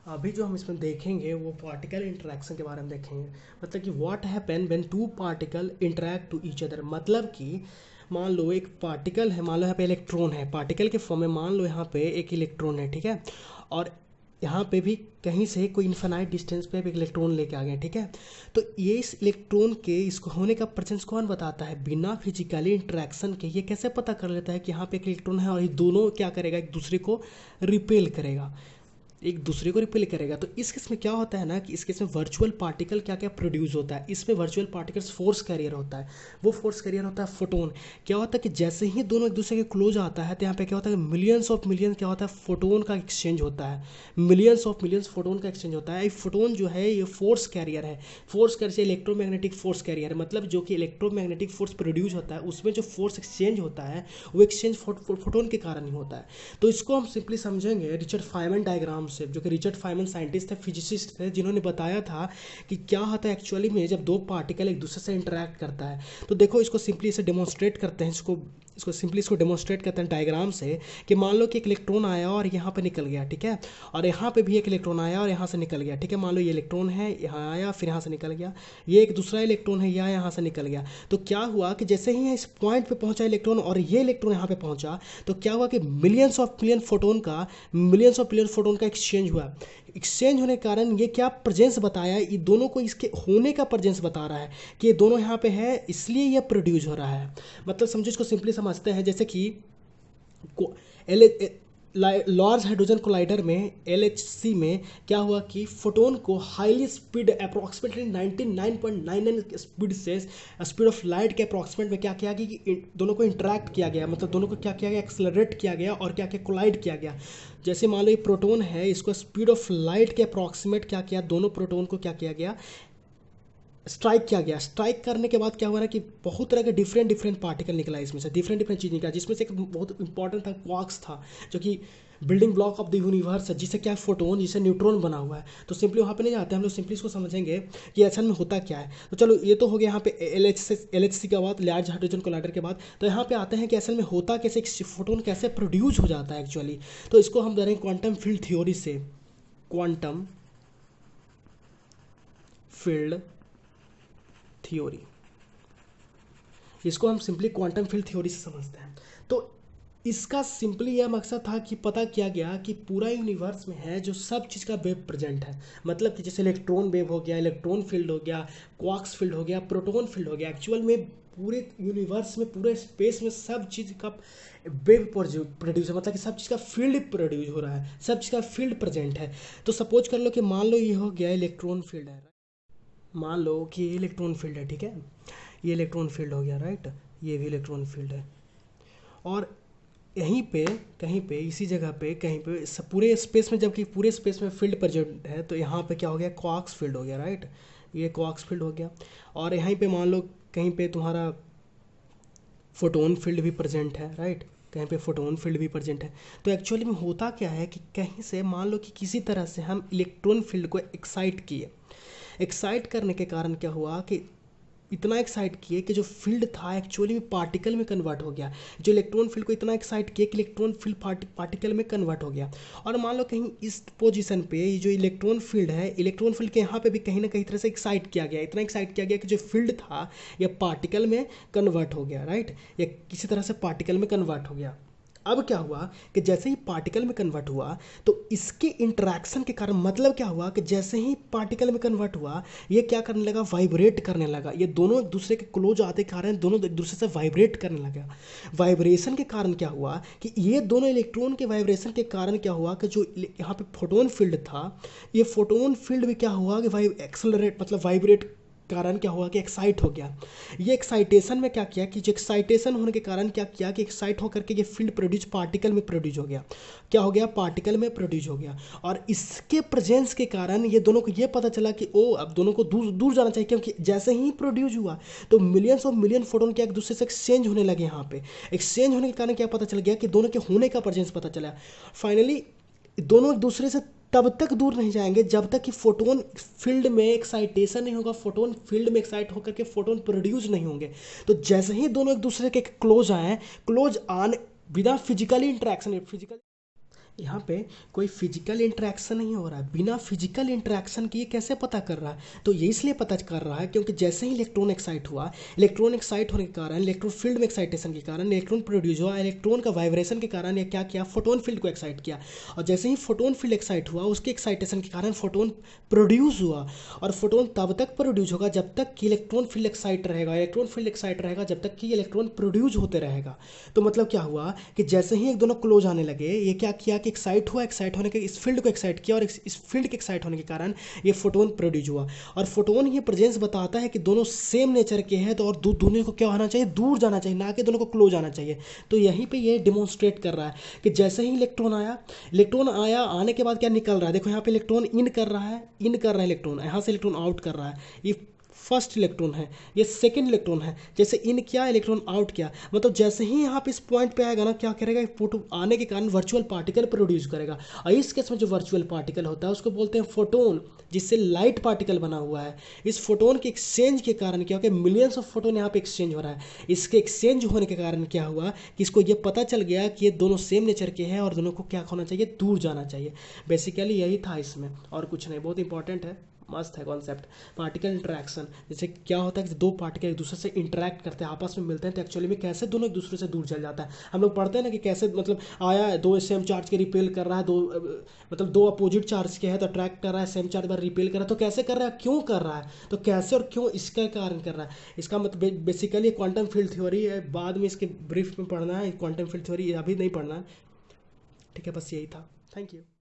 अभी जो हम इसमें देखेंगे वो पार्टिकल इंटरेक्शन के बारे में देखेंगे। मतलब कि what happen when two particle interact to each other. मतलब कि मान लो एक पार्टिकल है, मान लो यहाँ पे इलेक्ट्रॉन है, पार्टिकल के फॉर्म में मान लो यहाँ पे एक इलेक्ट्रॉन है, ठीक है। और यहाँ पे भी कहीं से कोई इन्फिनाइट डिस्टेंस पे एक इलेक्ट्रॉन लेके आ गए, ठीक है। तो ये इस इलेक्ट्रॉन के इसको होने का प्रेजेंस कौन बताता है? बिना फिजिकली इंटरेक्शन के ये कैसे पता कर लेता है कि यहाँ पे एक इलेक्ट्रॉन है और ये दोनों क्या करेगा, एक दूसरे को रिपेल करेगा, एक दूसरे को रिपेल करेगा। तो इस केस में क्या होता है ना कि इस केस में वर्चुअल पार्टिकल क्या क्या प्रोड्यूस होता है, इसमें वर्चुअल पार्टिकल्स फोर्स कैरियर होता है। वो फोर्स कैरियर होता है फोटोन। क्या होता है कि जैसे ही दोनों एक दूसरे के क्लोज आता है तो यहाँ पे क्या होता है, मिलियंस ऑफ मिलियंस क्या होता है, फोटोन का एक्सचेंज होता है। मिलियंस ऑफ मिलियंस फोटोन का एक्सचेंज होता है। फोटोन जो है ये फोर्स कैरियर है। फोर्स कैरियर से इलेक्ट्रोमैग्नेटिक फोर्स कैरियर, मतलब जो कि इलेक्ट्रोमैग्नेटिक फोर्स प्रोड्यूस होता है उसमें जो फोर्स एक्सचेंज होता है वो एक्सचेंज फोटोन के कारण ही होता है। तो इसको हम सिंपली समझेंगे रिचर्ड फाइमन डायग्राम से, जो कि रिचर्ड फाइमन साइंटिस्ट थे, फिजिसिस्ट थे, जिन्होंने बताया था कि क्या होता है एक्चुअली में जब दो पार्टिकल एक दूसरे से इंटरेक्ट करता है। तो देखो इसको सिंपली इसे डेमोन्स्ट्रेट करते हैं, इसको सिंपली इसको डेमोन्स्ट्रेट करते हैं डायग्राम से। कि मान लो कि एक इलेक्ट्रॉन आया और यहाँ पे निकल गया, ठीक है। और यहाँ पे भी एक इलेक्ट्रॉन आया और यहाँ से निकल गया, ठीक है। मान लो ये इलेक्ट्रॉन है, यहाँ आया फिर यहाँ से निकल गया। ये एक दूसरा इलेक्ट्रॉन है, यहाँ से निकल गया। तो क्या हुआ कि जैसे ही इस पॉइंट पे पहुंचा इलेक्ट्रॉन और ये इलेक्ट्रॉन यहाँ पे पहुंचा, तो क्या हुआ कि मिलियंस ऑफ मिलियन फोटोन का एक्सचेंज हुआ। एक्सचेंज होने के कारण ये क्या प्रेजेंस बताया, ये दोनों को इसके होने का प्रेजेंस बता रहा है कि ये दोनों यहाँ पे है, इसलिए ये प्रोड्यूस हो रहा है। मतलब समझो, इसको सिंपली समझते हैं जैसे कि लार्ज हाइड्रोजन कोलाइडर में LHC में क्या हुआ कि फोटोन को हाईली स्पीड अप्रॉक्सीमेटली 99.99 स्पीड से स्पीड ऑफ लाइट के अप्रॉक्सीमेट में क्या किया गया कि दोनों को इंटरेक्ट किया गया, मतलब दोनों को क्या किया गया, एक्सेलरेट किया गया और क्या क्या कोलाइड किया गया। जैसे मान लो ये प्रोटोन है, इसको स्पीड ऑफ लाइट के अप्रॉक्सीमेट क्या किया, दोनों प्रोटोन को क्या किया गया, स्ट्राइक किया गया। स्ट्राइक करने के बाद क्या हुआ ना कि बहुत तरह के डिफरेंट डिफरेंट पार्टिकल निकला इसमें से, डिफरेंट डिफरेंट चीज़ निकला, जिसमें से एक बहुत इंपॉर्टेंट था क्वार्क्स था, जो कि building block of the universe है, जिससे क्या फोटोन, जिससे न्यूट्रॉन बना हुआ है। तो सिंपली वहाँ पे नहीं जाते हम लोग, सिंपली इसको समझेंगे कि असल में होता क्या है। तो चलो ये तो हो गया यहाँ पे LHC के बाद, लार्ज हाइड्रोजन कोलाइडर के बाद। तो यहाँ पे आते हैं कि असल में होता कैसे, फोटोन कैसे प्रोड्यूस हो जाता है एक्चुअली। तो इसको हम दे रहे हैं क्वांटम फील्ड थ्योरी से, क्वांटम फील्ड थ्योरी। इसको हम सिंपली क्वांटम फील्ड थ्योरी से समझते हैं। तो इसका सिंपली यह मकसद था कि पता किया गया कि पूरा यूनिवर्स में है जो सब चीज़ का वेव प्रेजेंट है। मतलब कि जैसे इलेक्ट्रॉन वेव हो गया, इलेक्ट्रॉन फील्ड हो गया, क्वार्क्स फील्ड हो गया, प्रोटॉन फील्ड हो गया। एक्चुअल में पूरे यूनिवर्स में, पूरे स्पेस में सब चीज़ का वेव प्रोड्यूस है, मतलब कि सब चीज़ का फील्ड प्रोड्यूस हो रहा है, सब चीज़ का फील्ड प्रेजेंट है। तो सपोज कर लो कि मान लो ये हो गया इलेक्ट्रॉन फील्ड है, मान लो कि ये इलेक्ट्रॉन फील्ड है, ठीक है। ये इलेक्ट्रॉन फील्ड हो गया, राइट। ये भी इलेक्ट्रॉन फील्ड है। और यहीं पे कहीं पे इसी जगह पे कहीं पे पूरे स्पेस में, जबकि पूरे स्पेस में फील्ड प्रेजेंट है, तो यहाँ पे क्या हो गया, क्वार्क्स फील्ड हो गया, राइट। ये क्वार्क्स फील्ड हो गया। और यहीं पे मान लो कहीं पे तुम्हारा फोटोन फील्ड भी प्रेजेंट है, राइट। कहीं पे फोटोन फील्ड भी प्रेजेंट है। तो एक्चुअली में होता क्या है कि कहीं से मान लो कि किसी तरह से हम इलेक्ट्रॉन फील्ड को एक्साइट किए। एक्साइट करने के कारण क्या हुआ कि इतना एक्साइट किए कि जो फील्ड था एक्चुअली में पार्टिकल में कन्वर्ट हो गया। जो इलेक्ट्रॉन फील्ड को इतना एक्साइट किया कि इलेक्ट्रॉन फील्ड पार्टिकल में कन्वर्ट हो गया। और मान लो कहीं इस पोजीशन पे ये जो इलेक्ट्रॉन फील्ड है, इलेक्ट्रॉन फील्ड के यहाँ पे भी कहीं ना कहीं तरह से एक्साइट किया गया, इतना एक्साइट किया गया कि जो फील्ड था ये पार्टिकल में कन्वर्ट हो गया, राइट। ये किसी तरह से पार्टिकल में कन्वर्ट हो गया। अब क्या हुआ कि जैसे ही पार्टिकल में कन्वर्ट हुआ तो इसके इंटरेक्शन के कारण मतलब क्या हुआ कि जैसे ही पार्टिकल में कन्वर्ट हुआ, ये क्या करने लगा, वाइब्रेट करने लगा। ये दोनों एक दूसरे के क्लोज आते के कारण दोनों एक दूसरे से वाइब्रेट करने लगा। वाइब्रेशन के कारण क्या हुआ कि ये दोनों इलेक्ट्रॉन के वाइब्रेशन के कारण क्या हुआ कि जो यहाँ पे फोटोन फील्ड था, ये फोटोन फील्ड भी क्या हुआ कि एक्सेलरेट, मतलब वाइब्रेट कारण क्या हुआ कि एक्साइट हो गया। ये एक्साइटेशन में क्या किया कि जो एक्साइटेशन होने के कारण क्या किया कि एक्साइट होकर के ये फील्ड प्रोड्यूस पार्टिकल में प्रोड्यूस हो गया। क्या हो गया, पार्टिकल में प्रोड्यूस हो गया। और इसके प्रेजेंस के कारण ये दोनों को ये पता चला कि ओ अब दोनों को दूर दूर जाना चाहिए, क्योंकि जैसे ही प्रोड्यूस हुआ तो मिलियंस ऑफ मिलियन फोटोन क्या एक दूसरे से एक्सचेंज होने लगे। यहाँ पे एक्सचेंज होने के कारण क्या पता चल गया कि दोनों के होने का प्रेजेंस पता चला। फाइनली दोनों एक दूसरे से तब तक दूर नहीं जाएंगे जब तक कि फोटोन फील्ड में एक्साइटेशन नहीं होगा, फोटोन फील्ड में एक्साइट होकर के फोटोन प्रोड्यूस नहीं होंगे। तो जैसे ही दोनों एक दूसरे के क्लोज आए, क्लोज आने बिना फिजिकली इंटरेक्शन, फिजिकल यहाँ पे कोई फिजिकल इंटरेक्शन नहीं हो रहा है, बिना फिजिकल इंटरेक्शन के ये कैसे पता कर रहा है? तो ये इसलिए पता कर रहा है क्योंकि जैसे ही इलेक्ट्रॉन एक्साइट हुआ, इलेक्ट्रॉन एक्साइट होने के कारण, इलेक्ट्रॉन फील्ड में एक्साइटेशन के कारण इलेक्ट्रॉन प्रोड्यूस हुआ, इलेक्ट्रॉन का वाइब्रेशन के कारण ये क्या किया, फोटोन फील्ड को एक्साइट किया, और जैसे ही फोटोन फील्ड एक्साइट हुआ उसके एक्साइटेशन के कारण फोटोन प्रोड्यूस हुआ। और फोटोन तब तक प्रोड्यूस होगा जब तक कि इलेक्ट्रॉन फील्ड एक्साइट रहेगा, इलेक्ट्रॉन फील्ड एक्साइट रहेगा जब तक कि इलेक्ट्रॉन प्रोड्यूस होते रहेगा। तो मतलब क्या हुआ कि जैसे ही एक दोनों क्लोज आने लगे, ये क्या किया कि एक्साइट हुआ, एक्साइट होने के इस फील्ड को एक्साइट किया, और इस फील्ड के एक्साइट होने के कारण ये फोटोन प्रोड्यूस हुआ। और फोटोन ये प्रेजेंस बताता है कि दोनों सेम नेचर के हैं, तो और दोनों को क्या होना चाहिए, दूर जाना चाहिए, ना कि दोनों को क्लोज आना चाहिए। तो यहीं पे ये डिमॉन्स्ट्रेट कर रहा है कि जैसे ही इलेक्ट्रॉन आया, आने के बाद क्या निकल रहा है, देखो यहाँ पे इलेक्ट्रॉन इन कर रहा है, इलेक्ट्रॉन यहाँ से इलेक्ट्रॉन आउट कर रहा है, ये फर्स्ट इलेक्ट्रॉन है, ये सेकंड इलेक्ट्रॉन है। जैसे इन किया, इलेक्ट्रॉन आउट किया, मतलब जैसे ही यहाँ पे इस पॉइंट पे आएगा ना, क्या करेगा, फोटो आने के कारण वर्चुअल पार्टिकल प्रोड्यूस करेगा। और इस केस में जो वर्चुअल पार्टिकल होता है उसको बोलते हैं फोटोन, जिससे लाइट पार्टिकल बना हुआ है। इस फोटोन के एक्सचेंज के कारण क्या होगा, मिलियंस ऑफ फोटोन यहाँ पे एक्सचेंज हो रहा है। इसके एक्सचेंज होने के कारण क्या हुआ कि इसको ये पता चल गया कि ये दोनों सेम नेचर के हैं और दोनों को क्या होना चाहिए, दूर जाना चाहिए। बेसिकली यही था इसमें, और कुछ नहीं। बहुत इंपॉर्टेंट है, मस्त है कॉन्सेप्ट। पार्टिकल इंटरेक्शन, जैसे क्या होता है कि दो पार्टिकल एक दूसरे से इंटरेक्ट करते हैं, आपस में मिलते हैं, तो एक्चुअली में कैसे दोनों एक दूसरे से दूर चल जाता है। हम लोग पढ़ते हैं ना कि कैसे, मतलब आया है, दो सेम चार्ज के रिपेल कर रहा है, मतलब दो अपोजिट चार्ज के है तो अट्रैक्ट कर रहा है, सेम चार्ज बार रिपेल कर रहा है, तो कैसे कर रहा है, क्यों कर रहा है, तो कैसे और क्यों, इसका कारण कर रहा है। इसका मतलब बेसिकली क्वांटम फील्ड थ्योरी है, बाद में इसके ब्रीफ में पढ़ना है, क्वांटम फील्ड थ्योरी अभी नहीं पढ़ना है। ठीक है, बस यही था। Thank you.